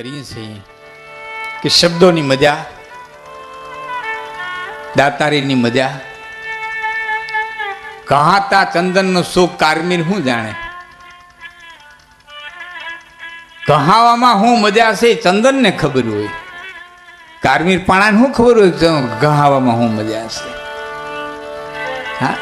કરીએ છીએ કે શબ્દોની મજા, દાતારીની મજા, કહાતા ચંદનનું સુખ કારમીર શું જાણે. કહાવામાં શું મજા છે ચંદનને ખબર હોય, કારમીર પાણાને શું ખબર હોય કહાવામાં શું મજા છે. હા,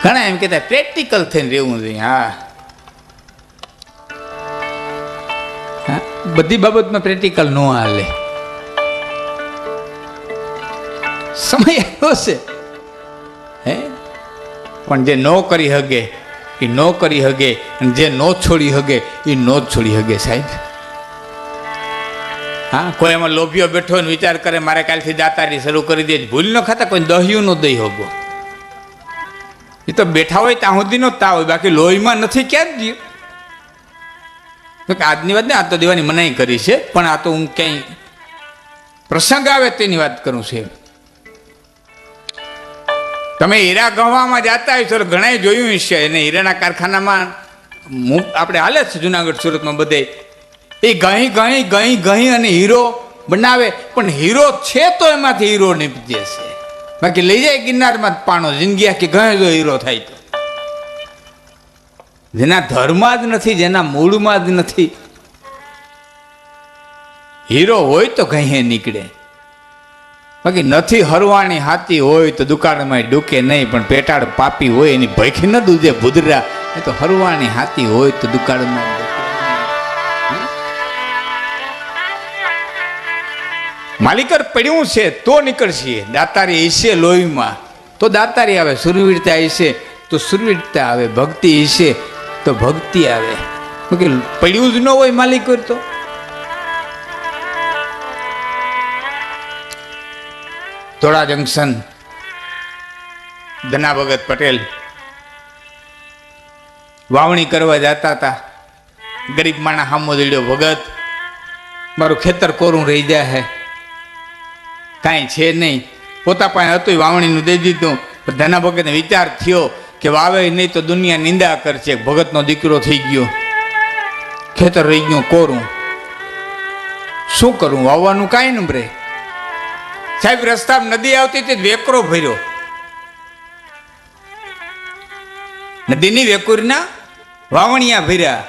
ઘણા એમ કહેતા પ્રેક્ટિકલ થઈને રહેવું જોઈએ. હા, બધી બાબતમાં પ્રેક્ટિકલ ન હાલે. સમય આવ્યો છે હે, પણ જે ન કરી હગે એ ન કરી હગે, અને જે ન છોડી હગે એ ન જ છોડી હગે સાહેબ. હા, કોઈ એમાં લોભીઓ બેઠો ને વિચાર કરે મારે કાલથી દાતારી શરૂ કરી દે, ભૂલ ન ખાતા કોઈ દહિયું ન દઈ હગો. એ તો બેઠા હોય ત્યાં સુધી નો તા હોય, બાકી લોહીમાં નથી ક્યાં જ ગયું. આજની વાત ને આ તો દેવાની મનાઈ કરી છે, પણ આ તો હું ક્યાંય પ્રસંગ આવે તેની વાત કરું છું. તમે હીરા ગહવામાં જતા હોય તો ઘણા જોયું છે, અને હીરાના કારખાનામાં આપણે હાલે છે જુનાગઢ સુરતમાં બધે, એ ગહી ગહી ગહી ગહી અને હીરો બનાવે, પણ હીરો છે તો એમાંથી હીરો નીપજે છે, બાકી લઈ જાય ગિરનારમાં જ પાણો. જિંદગી આખી ગહે જો હીરો થાય તો, જેના ધર્મમાં જ નથી, જેના મૂળમાં જ નથી, હીરો હોય તો ગહે નીકળે. બાકી નથી હરવાણી હાથી હોય તો દુકાળમાં ડૂકે નહીં, પણ પેટાળ પાપી હોય એની ભૈખી ન દૂધે ભૂદરા. એ તો હરવાણી હાથી હોય તો દુકાળમાં માલિકર પડ્યું છે તો નીકળશે. દાતારી હશે લોહીમાં તો દાતારી આવે, સુરવીરતા હશે તો સુરવીરતા આવે, ભક્તિ હશે તો ભક્તિ આવે. પડ્યું જ ન હોય માલિક તો. ધોળા જંકશન ધના ભગત પટેલ વાવણી કરવા જતા હતા. ગરીબ માણા હામો દઈડ્યો, ભગત મારું ખેતર કોરું રહી જાય હે, કાંઈ છે નહીં. પોતા પાસે હતું વાવણીનું દઈ દીધું. ધના ભગતને વિચાર થયો કે વાવે નહીં તો દુનિયા નિંદા કરશે. ભગતનો દીકરો થઈ ગયો, ખેતર રહી ગયું કોરું, શું કરું, વાવવાનું કાંઈ ન રે. સાહેબ રસ્તામાં નદી આવતી હતી, વેકરો ભર્યો. નદીની વેકુરના વાવણિયા ભર્યા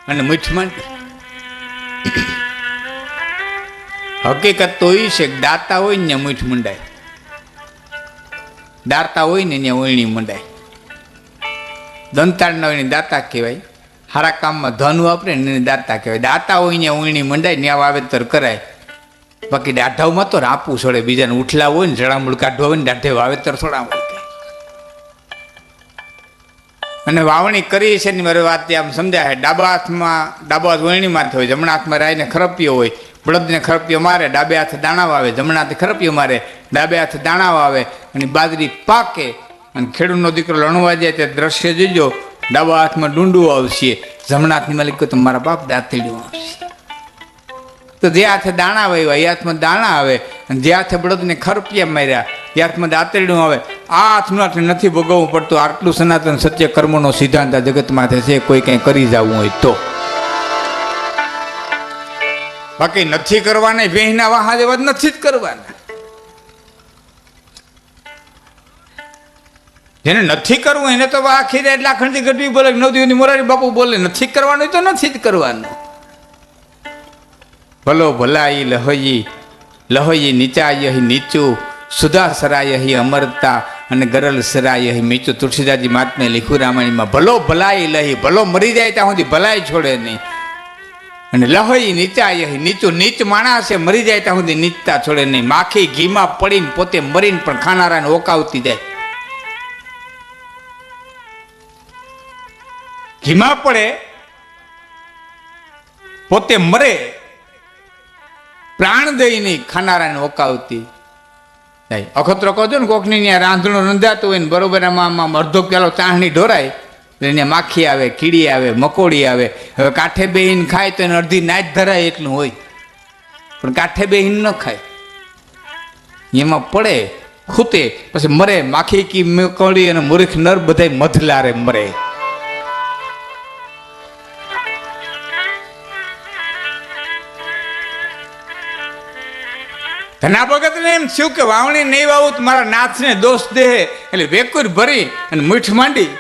અને મીઠ માંડી. હકીકત તો એ છે કે દાતા હોય ને મીઠ મંડાય, દાતા હોય ને ત્યાં ઓયણી મંડાય. દંતાળ ના હોય ને દાતા કહેવાય, સારા કામમાં ધન વાપરે ને દાતા કહેવાય. દાતા હોય ને ઓયણી મંડાય, ત્યાં વાવેતર કરાય. બાકી દાઢાવમાં તો રાપવું છોડે, બીજાને ઉઠલા હોય ને જળામૂળ કાઢવા હોય ને દાઢે વાવેતર થોડા હોય. અને વાવણી કરી છે ને મારી વાત આમ સમજાય. ડાબા હાથ વણીમાં હોય, જમણા હાથમાં રાયને ખરપ્યો હોય. બળદને ખરપ્યો મારે, ડાબે હાથે દાણા વાવે, જમણા હાથે ખરપ્યો મારે, ડાબે હાથે દાણા વાવે, અને બાજરી પાકે અને ખેડૂતનો દીકરો લણવા જાય તે દ્રશ્ય જોજો. ડાબા હાથમાં ડુંડું આવશે, જમણા હાથની માલિક તો મારા બાપ દાંતેડું આવશે. તો જે હાથે દાણા વાવ્યા એ હાથમાં દાણા આવે, અને જે હાથે બળદને ખરપિયા માર્યા એ હાથમાં દાંતરડું આવે. આ હાથમાં નથી ભોગવવું પડતું. આટલું સનાતન સત્ય કર્મનો સિદ્ધાંત આ જગતમાં છે, કોઈ કંઈ કરી જવું હોય તો. બાકી નથી કરવાના, ભેંસના વાહા જેવા નથી જ કરવાના. જેને નથી કરવું એને તો આખી રાત લાખણથી ગઢવી બોલે, નવદીવની મોરારી બાપુ બોલે. નથી કરવાનું તો નથી જ કરવાનું. ભલો ભલાઈ લહોઈ નીચાય નીચું, સુધા સરાય અમરતા અને ગરલ સરાય મીચું. તુલસીદાસજી મહાત્મે લીખું રામાયણમાં. ભલો ભલાઈ લહી, ભલો મરી જાય ત્યાં સુધી ભલાઈ છોડે નહીં. અને લહોઈ નીચાય નીચું, નીચ માણસ છે મરી જાય ત્યાં સુધી નીચતા છોડે નહીં. માખી ઘીમાં પડીને પોતે મરીને પણ ખાનારાને ઓકાવતી જાય. ઘીમાં પડે પોતે મરે, પ્રાણ દઈ નહીં ખાનારાને ઓકાવતી જાય. અખતરો કહો છો ને, કોકની ત્યાં રાંધણું રંધાતું હોય ને બરોબર આમાં અડધો પ્યાલો ચાહણી ઢોરાય, એને માખી આવે, કીડી આવે, મકોડી આવે. હવે કાંઠે બેહીને ખાય તો એને અડધી નાચ ધરાય એટલું હોય, પણ કાંઠે બેહીને ન ખાય. એમાં પડે ખૂતે પછી મરે. માખી કી મકોડી અને મૂર્ખ નર બધા મધલારે મરે. ધના ભગતને એમ થયું કે વાવણી નહીં વાવું તો મારા નાથને દોષ દે, એટલે વેકુર ભરી અને મીઠ માંડી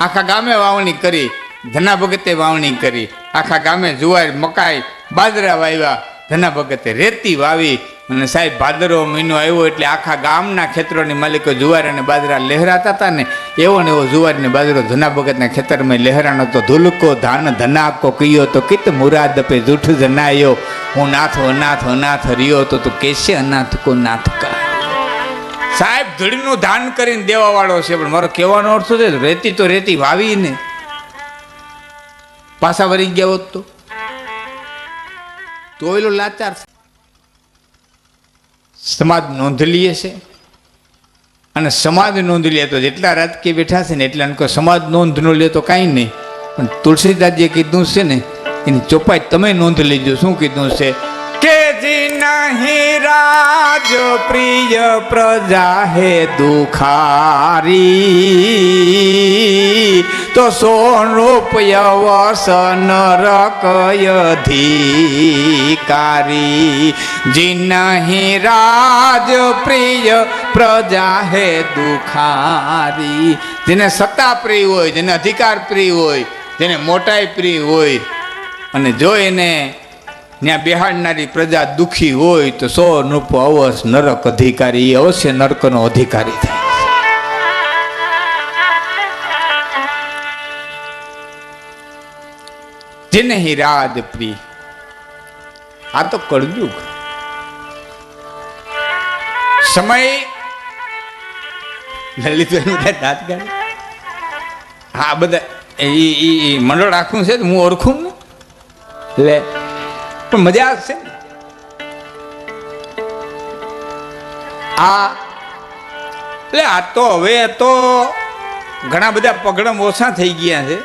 આખા ગામે વાવણી કરી. ધના ભગતે વાવણી કરી, આખા ગામે જુવાર, મકાઈ, બાજરા વાવ્યા. ધના ભગતે રેતી વાવી અને સાહેબ ભાદરવો મહિનો આવ્યો એટલે આખા ગામના ખેતરોની માલિકો જુવાર અને બાજરા લહેરાતા હતા ને એવો ને એવો જુવાર ને બાજરો ધના ભગતના ખેતરમાં લહેરાનો તો. ધુલકો ધાન ધનાકો કયો તો કિત મુરાદ પે જૂઠ જનાયો, હું નાથ અનાથ અનાથ રહ્યો તો તું કેસે અનાથ કો નાથ કા. સાહેબ ધૂળનું ધાન કરીને દેવા વાળો છે, પણ મારો કહેવાનો અર્થ છે રેતી તો રેતી વાવી ને પાછા વળી ગયા હોત તો એલો લાચાર. સમાજ નોંધ લઈએ છે અને સમાજ નોંધ લે તો જેટલા રાજકીય બેઠા છે ને એટલા સમાજ નોંધ ન લે તો કાંઈ નહીં. પણ તુલસીદાસજીએ કીધું છે ને એની ચોપાઈ તમે નોંધ લેજો. શું કીધું છે કે જી નહીં રાજ પ્રિય પ્રજા હે દુખારી, તો સોનરૂપ યવસ નરકય અધિકારી. જી નહીં રાજ પ્રિય પ્રજા હે દુખારી. જેને સત્તા પ્રિય હોય, જેને અધિકાર પ્રિય હોય, જેને મોટાઈ પ્રિય હોય અને જો એને ત્યાં બેહાડનારી પ્રજા દુઃખી હોય તો સો નૃપ અવશ નરક અધિકારી, અવશ્ય નરકનો અધિકારી થાય. જેને હિ રાજ પ્રિય. આ તો કળયુગ સમય. લલિતભાઈ બધા દાંત કાઢે. હા બધા એ મંડળ આખું છે હું ઓળખું ને લે પણ મજા આવશે ને. એટલે આ તો હવે તો ઘણા બધા પગડમ ઓછા થઈ ગયા છે.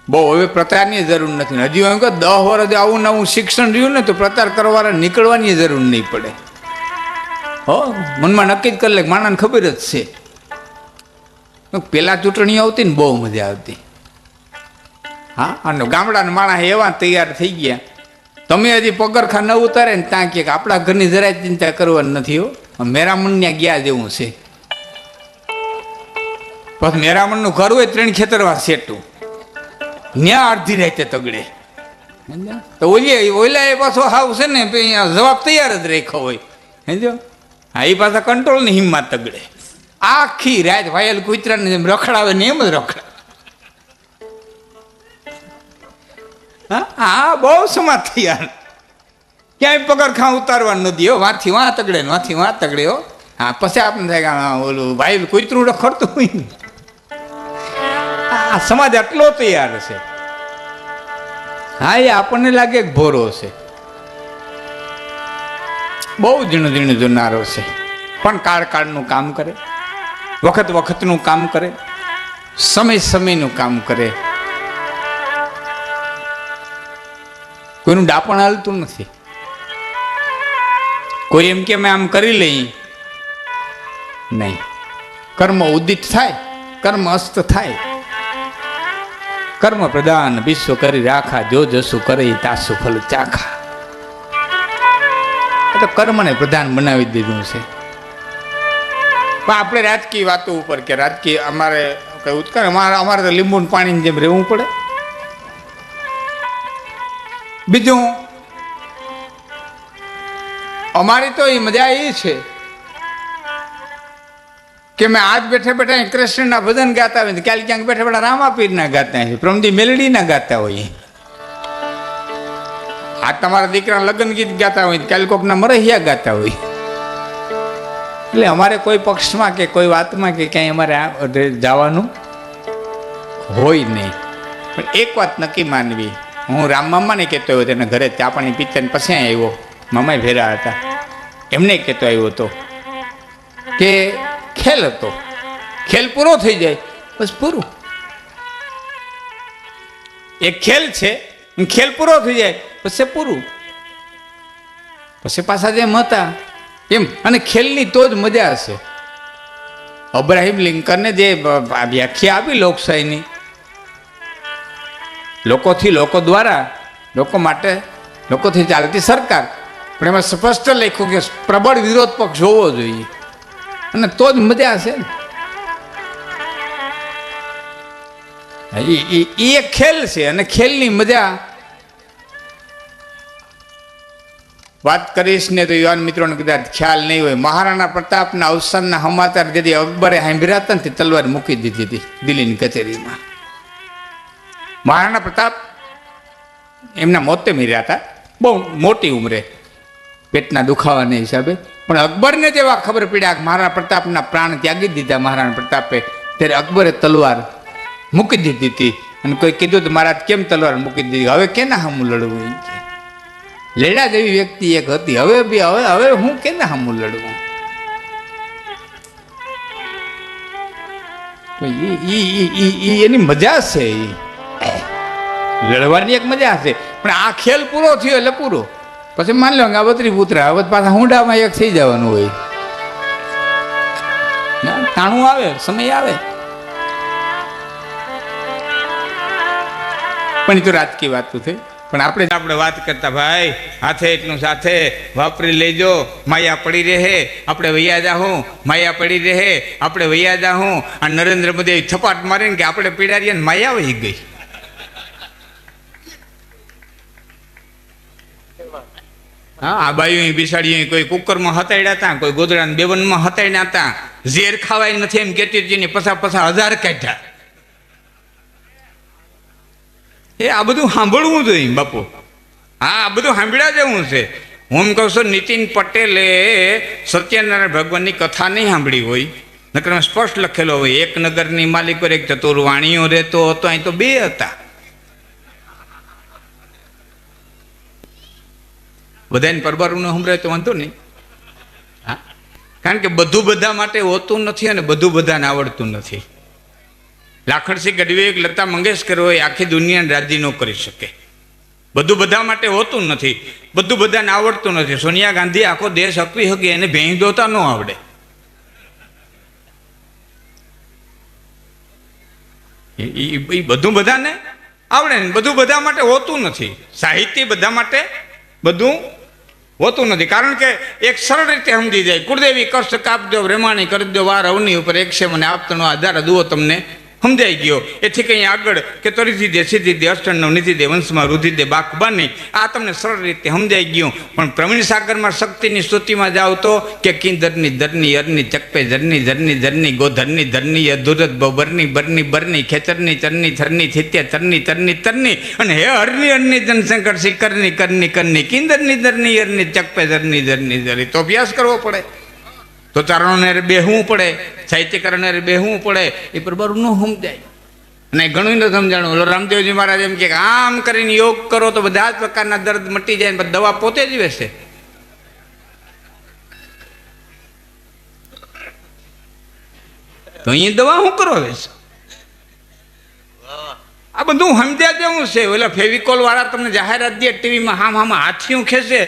બહુ હવે પ્રચારની જરૂર નથી. હજી એમ કે 10 વર્ષ આવું નવું શિક્ષણ રહ્યું ને તો પ્રચાર કરવાના નીકળવાની જરૂર નહીં પડે. હો મનમાં નક્કી જ કરી લે, માણસને ખબર જ છે. પેલા ચૂંટણી આવતી ને બહુ મજા આવતી. હા અને ગામડાના માણસ એવા તૈયાર થઈ ગયા. તમે હજી પગરખા ન ઉતારે ને ત્યાં કે આપણા ઘરની જરાય ચિંતા કરવાની નથી. હો મેરામણ ત્યાં ગયા જેવું છે. પછી મેરામણનું ઘર હોય 3 ખેતરમાં સેટું, ન્યા અડધી રાતે તગડે. તો ઓલા એ પાછો હાવ છે ને જવાબ તૈયાર જ રાખ્યો હોય. સમજો હા એ પાછા કંટ્રોલની હિંમત તગડે. આખી રાત વાયલ કૂતરાને જેમ રખડાવે ને એમ જ રખડાવે. હા બહુ સમાજ તૈયાર. ક્યાંય પગરખાં ઉતારવાનું નથી. હો વાંથી વાં તગડે ને વાંથી વાં તગડે. હો હા પછી આપણે થાય કે ઓલું ભાઈ કૂતરું રખડતું હોય ને. આ સમાજ આટલો તૈયાર છે. હા એ આપણને લાગે કે ભોરો છે, બહુ ઝીણું ઝીણું જોનારો છે, પણ કાળ કાળનું કામ કરે, વખત વખતનું કામ કરે, સમય સમયનું કામ કરે. કોઈનું ડાપણ હાલતું નથી. કોઈ એમ કે મેં આમ કરી લઈ નહીં. કર્મ ઉદિત થાય, કર્મ અસ્ત થાય. કર્મ પ્રદાન વિશ્વ કરી રાખા, જો જસુ કરે તાસુ ફલ ચાખા. તો કર્મને પ્રધાન બનાવી દીધું છે. પણ આપણે રાજકીય વાતો ઉપર કે રાજકીય અમારે કઈ ઉત્કર અમારે તો લીંબુ પાણીની જેમ રહેવું પડે. બીજું અમારી તો એ મજા એ છે કે મેં આજ બેઠા બેઠા કૃષ્ણના ભજન ગાતા હોય, કાલે ક્યાંક બેઠા બેઠા રામાપીરના ગાતા હોય, પ્રમદી મેલડીના ગાતા હોય. આ તમારા દીકરા લગ્ન ગીત ગાતા હોય, કાલે કોકના મરહિયા ગાતા હોય. એટલે અમારે કોઈ પક્ષમાં કે કોઈ વાતમાં કે ક્યાંય અમારે જવાનું હોય નહીં. પણ એક વાત નક્કી માનવી, હું રામ મામાને કહેતો હતો, તેના ઘરે ચા પાણી પીતા ને પછી આવ્યો, મામા ભેરા હતા, એમને કહેતો આવ્યો હતો કે ખેલ હતો, ખેલ પૂરો થઈ જાય બસ પૂરું. એક ખેલ છે, ખેલ પૂરો થઈ જાય પછી પૂરું. પછી પાછા જેમ હતા એમ. અને ખેલની તો જ મજા હશે. અબ્રાહિમ લિંકનને જે વ્યાખ્યા આપી લોકશાહીની, લોકોથી લોકો દ્વારા લોકો માટે લોકોથી ચાલતી સરકાર, પણ એમાં સ્પષ્ટ લખ્યું કે પ્રબળ વિરોધ પક્ષ હોવો જોઈએ, અને તો જ મજા છે ને. એ એક ખેલ છે, અને ખેલની મજા વાત કરીશ ને તો યુવાન મિત્રોને કદાચ ખ્યાલ નહીં હોય. મહારાણા પ્રતાપના અવસાનના સમાચાર જેથી અકબરે સાંભળ્યા હતા ને તલવાર મૂકી દીધી હતી દિલ્હીની કચેરીમાં. મહારાણા પ્રતાપ એમના મોતે મર્યા હતા, બહુ મોટી ઉંમરે, પેટના દુખાવાના હિસાબે. પણ અકબરને જેવા ખબર પડ્યા કે મહારાણા પ્રતાપના પ્રાણ ત્યાગી દીધા મહારાણા પ્રતાપે, ત્યારે અકબરે તલવાર મૂકી દીધી હતી. અને કોઈ કીધું તો મહારાજ કેમ તલવાર મૂકી દીધી, હવે કેના સામું લડવું? એમ કે લેડા જેવી વ્યક્તિ એક હતી, હવે હું કેના સામું લડવું? એની મજા છે, લડવાની એક મજા છે. પણ આ ખેલ પૂરો થયો એટલે પૂરો. પછી માની લો કે આ બત્રી પુત્રા, હવે પાછા હુંડામાં એક થઈ જવાનું હોય. ટાણું આવે, સમય આવે. પણ એ તો રાજકીય વાત થઈ. પણ આપણે વાત કરતા ભાઈ હાથે એટલું સાથે વાપરી લેજો, માયા પડી રહે, આપણે વૈયા જાહું, માયા પડી રહે, આપણે વૈયા જાહું. આ નરેન્દ્ર મોદી થપાટ મારીને કે આપણે પીડારીએ ને માયા વહી ગઈ. હા, આ બાયું બિસાડી કોઈ કુકરમાં હતાડ્યા હતા, કોઈ ગોદડાને બેવનમાં હતાડ્યા હતા, ઝેર ખાવાય નથી એમ કેતી ને પછા 1000 કાઢ્યા. એ આ બધું સાંભળવું જોઈએ બાપુ. હા, આ બધું સાંભળ્યા જેવું છે. હું કહું છું નીતિન પટેલે સત્યનારાયણ ભગવાનની કથા નહીં સાંભળી હોય, નકર સ્પષ્ટ લખેલો હોય એક નગરની માલિક પર એક ચતુર વાણીઓ રહેતો હતો, અહીં તો 2 હતા. બધાને પરબારું ન સંભળાય તો વાંધો નહીં. હા, કારણ કે બધું બધા માટે હોતું નથી અને બધું બધાને આવડતું નથી. લાખણસિંહ ગઢવી, લતા મંગેશકર હોય, આખી દુનિયાને રાજી ન કરી શકે. બધું બધા માટે હોતું નથી, બધું બધાને આવડતું નથી. સોનિયા ગાંધી આખો દેશ હકવી શકે, એને ભેંસ દોતા ન આવડે. એ બધું બધાને આવડે ને બધું બધા માટે હોતું નથી. સાહિત્ય બધા માટે બધું હોતું નથી. કારણ કે એક સરળ રીતે સમજી જાય, કુળદેવી કષ્ટ કાપજો, રેમાણી કરી દો વાર અવની ઉપર, એક છે મને આપતનો આધાર દુઓ તમને સમજાઈ ગયો. એથી કંઈ આગળ કે તરીથી દે સીધી દે અષ્ટનો નીતિ દે વંશમાં રુધિ દે બાકબાની, આ તમને સરળ રીતે સમજાઈ ગયું. પણ પ્રવીણ સાગરમાં શક્તિની સ્તુતિમાં જાઓ તો કે કિંદરની ધરની અરની ચકપે ધરની ધરની ધરની ગોધરની ધરની અધુરત બરની બરની બરની ખેતરની ચરની થરની થિત્ય તરની તરની તરની અને હે હરની અરની જનશંકર શિખરની કરની કરની કિંદરની ધરની અરની ચકપે ધરની ધરની ધરી. તો અભ્યાસ કરવો પડે, તો ચારણોને બેહવું પડે, સાહિત્યકારોને બેહવું પડે. એ બરાબર ન સમજાય અને ઘણું ન સમજાણું. ઓલો રામદેવજી મહારાજ એમ કે આમ કરીને યોગ કરો તો બધા જ પ્રકારના દર્દ મટી જાય, ને દવા પોતે જ વેચે. તો અહીંયા દવા શું કરો વેચે? આ બધું સમજ્યા જેવું છે. ઓલા ફેવિકોલ વાળા તમને જાહેરાત દે ટીવીમાં, હામાં હાથીયું ખેંચે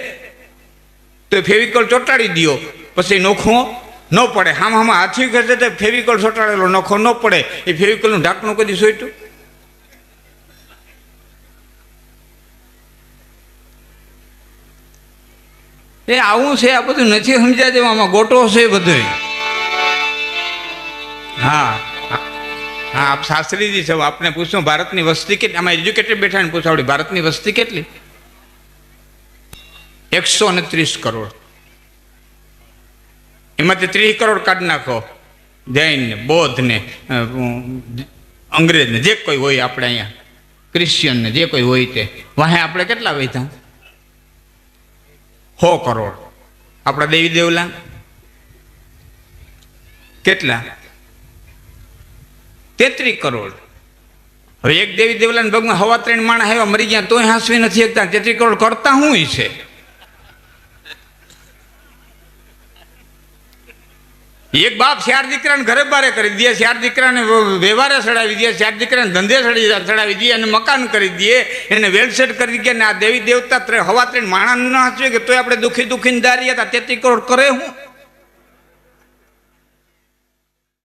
તો ફેવિકોલ ચોંટાડી દો, પછી નોખો ન પડે. હામાં હાથીયું ખેંચે તો ફેવિકોલ ચોંટાડેલો નોખો ન પડે. એ ફેવિકોલનું ઢાંકણું કદી સોટ્યું? એ આવું છે. આ બધું નથી સમજ્યા જેવું, આમાં ગોટો છે બધું. હા હા, આપ શાસ્ત્રીજી છો, આપને પૂછું ભારતની વસ્તી કેટલી? આમાં એજ્યુકેટેડ બેઠા ને પૂછાવડી ભારતની વસ્તી કેટલી? 130 કરોડ. એમાંથી 30 કરોડ કાઢી નાખો જૈન ને, બૌદ્ધ ને, અંગ્રેજ ને, જે કોઈ હોય આપણે અહીંયા, ક્રિશ્ચિયન ને, જે કોઈ હોય તે. વાહે આપણે કેટલા વૈધા? 100 કરોડ. આપણા દેવી દેવલા કેટલા? 33 કરોડ. હવે એક દેવી દેવલાને ભગવાન હવા 3 માણસ આવ્યા મરી ગયા તોય હાંસવી નથી શકતા. 33 કરોડ કરતા શું છે? એક બાપ 4 દીકરાને ઘરે બારે કરી દે, 4 દીકરાને વ્યવહારે ચડાવી દે, 4 દીકરાને ધંધે ચડાવી દે, અને મકાન કરી દે, એને વેલસેટ કરી દે. ને આ દેવી દેવતા હવા 3 માણસ ના હાંચવે કે તોય આપણે દુઃખી દુઃખીને દારી હતા. 33 કરોડ કરે હું?